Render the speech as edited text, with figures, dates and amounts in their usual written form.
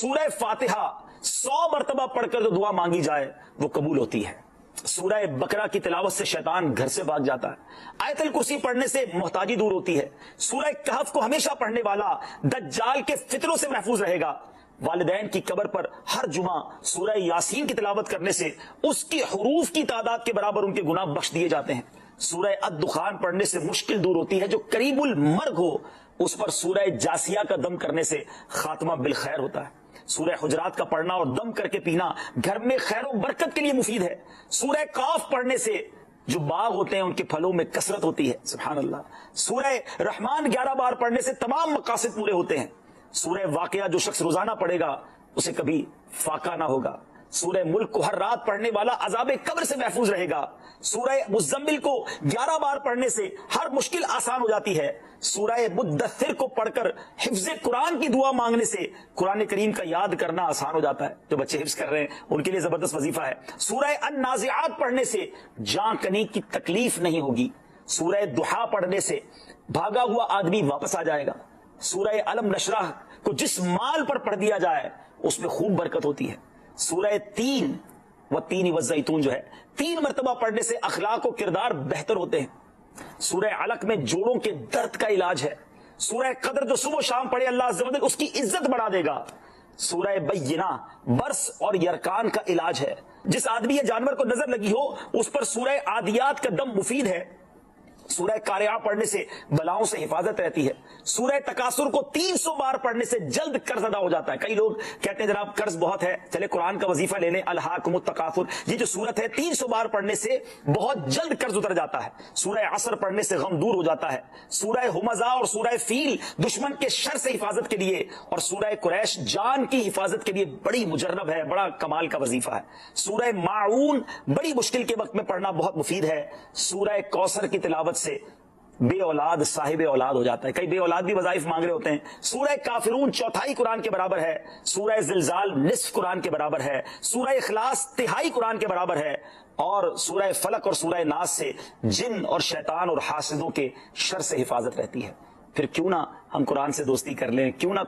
سورہ فاتحہ 100 مرتبہ پڑھ کر جو دعا مانگی جائے وہ قبول ہوتی ہے. سورہ بقرہ کی تلاوت سے شیطان گھر سے بھاگ جاتا ہے. آیت الکرسی پڑھنے سے محتاجی دور ہوتی ہے. سورہ کہف کو ہمیشہ پڑھنے والا دجال کے فتنوں سے محفوظ رہے گا. والدین کی قبر پر ہر جمعہ سورہ یاسین کی تلاوت کرنے سے اس کی حروف کی تعداد کے برابر ان کے گناہ بخش دیے جاتے ہیں. سورہ الدخان پڑھنے سے مشکل دور ہوتی ہے. جو قریب المرگ ہو اس پر سورہ جاسیہ کا دم کرنے سے خاتمہ بالخیر ہوتا ہے. سورہ حجرات کا پڑھنا اور دم کر کے پینا گھر میں خیر و برکت کے لیے مفید ہے. سورہ قاف پڑھنے سے جو باغ ہوتے ہیں ان کے پھلوں میں کثرت ہوتی ہے. سبحان اللہ. سورہ رحمان 11 بار پڑھنے سے تمام مقاصد پورے ہوتے ہیں. سورہ واقعہ جو شخص روزانہ پڑھے گا اسے کبھی فاقہ نہ ہوگا. سورہ ملک کو ہر رات پڑھنے والا عذاب قبر سے محفوظ رہے گا. سورہ مزمل کو 11 بار پڑھنے سے ہر مشکل آسان ہو جاتی ہے. سورہ مدثر کو پڑھ کر حفظ قرآن کی دعا مانگنے سے قرآن کریم کا یاد کرنا آسان ہو جاتا ہے. جو بچے حفظ کر رہے ہیں ان کے لیے زبردست وظیفہ ہے. سورہ النازعات پڑھنے سے جان کنی کی تکلیف نہیں ہوگی. سورہ دحا پڑھنے سے بھاگا ہوا آدمی واپس آ جائے گا. سورہ علم نشرح کو جس مال پر پڑھ دیا جائے اس میں خوب برکت ہوتی ہے. سورہ تین والتین والزیتون جو ہے 3 مرتبہ پڑھنے سے اخلاق و کردار بہتر ہوتے ہیں. سورہ علق میں جوڑوں کے درد کا علاج ہے. سورہ قدر جو صبح و شام پڑھے اللہ عز و جل اس کی عزت بڑھا دے گا. سورہ بینہ برس اور یرکان کا علاج ہے. جس آدمی یا جانور کو نظر لگی ہو اس پر سورہ عادیات کا دم مفید ہے. سورہ قارعہ پڑھنے سے بلاؤں سے حفاظت رہتی ہے. سورہ تکاثر کو 300 بار پڑھنے سے جلد قرض ادا ہو جاتا ہے. کئی لوگ کہتے ہیں جناب قرض بہت ہے, چلے قرآن کا وظیفہ لے لیں. الہاکم التکاثر یہ جو سورت ہے 300 بار پڑھنے سے بہت جلد قرض اتر جاتا ہے. سورہ عصر پڑھنے سے غم دور ہو جاتا ہے. سورہ ہمزہ اور سورہ فیل دشمن کے شر سے حفاظت کے لیے اور سورہ قریش جان کی حفاظت کے لیے بڑی مجرب ہے, بڑا کمال کا وظیفہ ہے. سورہ ماعون بڑی مشکل کے وقت میں پڑھنا بہت مفید ہے. سورہ کوثر کی تلاوت سے بے اولاد صاحب اولاد ہو جاتا ہے. کئی بے اولاد بھی وظائف مانگ رہے ہوتے ہیں. سورہ کافرون چوتھائی قرآن کے برابر ہے. سورہ زلزال نصف قرآن کے برابر ہے. سورہ اخلاص تہائی قرآن کے برابر ہے. اور سورہ فلق اور سورہ ناس سے جن اور شیطان اور حاسدوں کے شر سے حفاظت رہتی ہے. پھر کیوں نہ ہم قرآن سے دوستی کر لیں, کیوں نہ